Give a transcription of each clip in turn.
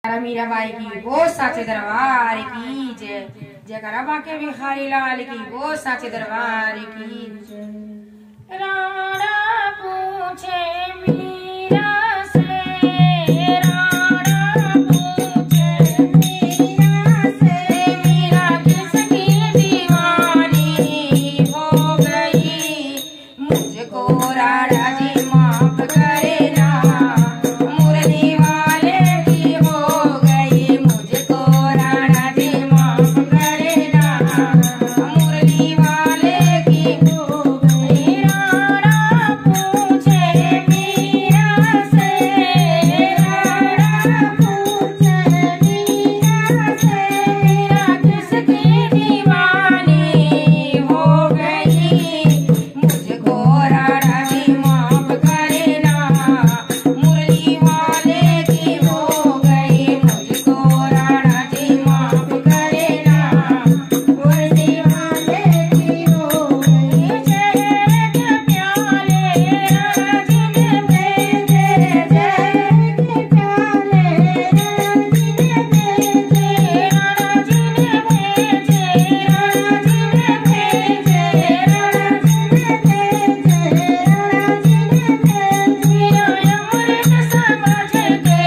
मीराबाई की वो साचे दरबार की जय। जयकारा बाके बिहारी लाल की वो साचे दरबार की जय। राणा पूछे मीरा से, राणा पूछे मीरा से, मीरा किसकी दीवानी हो गई, मुझको राणा जी माफ करे ना, मुरली वाले की हो गई, मुझको राणा जी माफ करे ना, मुरली वाले की हो गई। राणा पूछे मीरा से, राणा पूछे मीरा से, मीरा किसकी दीवानी हो गई, मुझको राणा जी माफ करे ना, मुरली वाले की हो गई, मुझको राणा जी माफ करे ना, मुरली वाले की हो गई। जय के प्याले राणा जी ने भेजे, जय के प्याले राणा जी ने भेजे, राणा जी ने भेजे, राणा जी ने भेजे, राणा जी ने भेजे, राणा जी ने भेजे। मीरा अमृत समझ के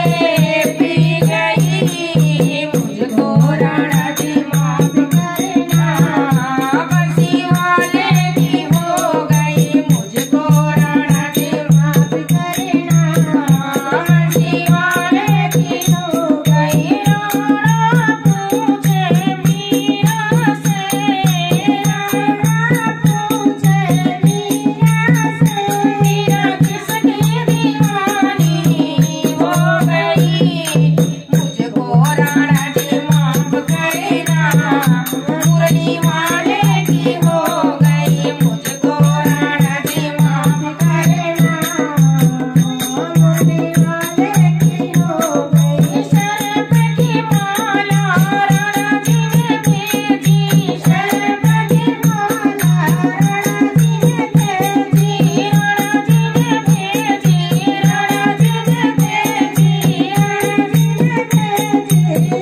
पी गई, मुझको राणा जी माफ करे ना, बंसी वाले की हो गई, मुझको राणा जी माफ करे ना, बंसी वाले की हो गई। राणा पूछे मीरा से, राणा पूछे मीरा से, मीरा किसकी दीवानी हो गई, मुझको राणा जी माफ करे ना, मुरली वाले की हो गई, मुझको राणा जी माफ करे ना, मुरली वाले की हो गई। शर्फ की माला राणा जी ने भेजी, शर्फ की माला राणा जी ने भेजी, राणा जी ने भेजी, राणा जी ने भेजी, राणा जी ने भेजी,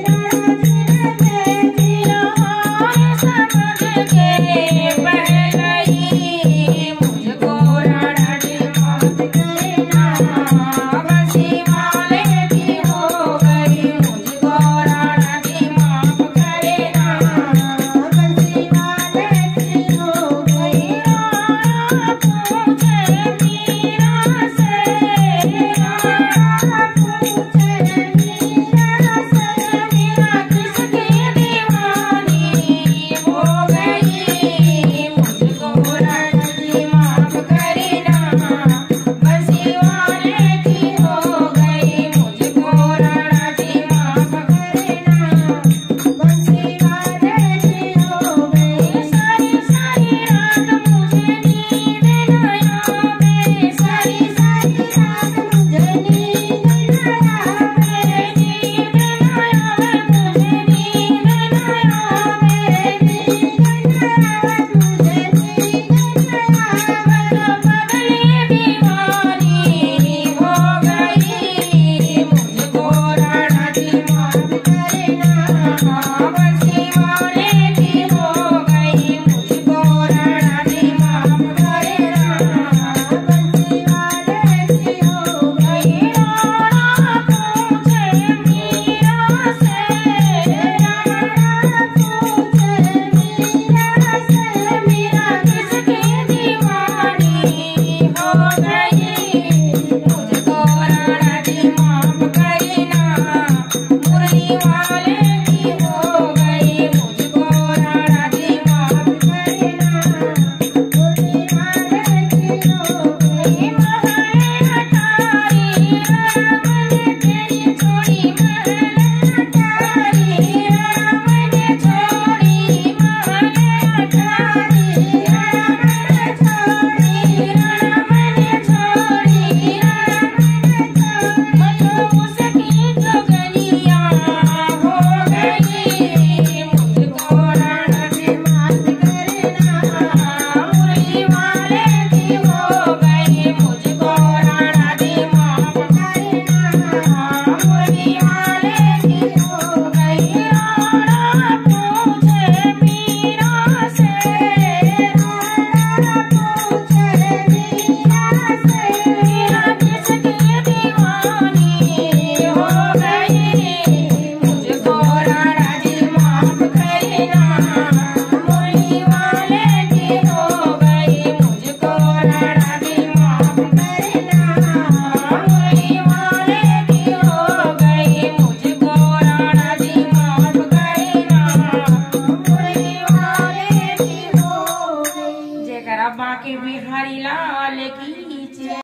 राणा जी ने भेजी। हार समझ के बह गई, मुझको राणा जी माफ करे ना, बंसी वाले की हो गई, मुझको राणा जी माफ करे ना, बंसी वाले की हो गई। राणा पूछे मीरा से, राणा पूछे मीरा से, मीरा किसकी दीवानी हो गई, मुझको राणा जी माफ करे ना, बंसी वाले की हो गई, मुझको राणा जी माफ करे ना, बंसी वाले की हो गई। सारी सारी रात मुझे नींद न आवे, सारी सारी रात मुझे नींद न आवे, नींद न आवे मुझे, नींद न आवे, नींद न आवे मुझे, नींद न आवे। पगली दीवानी हो गई, मुझको राणा जी माफ करे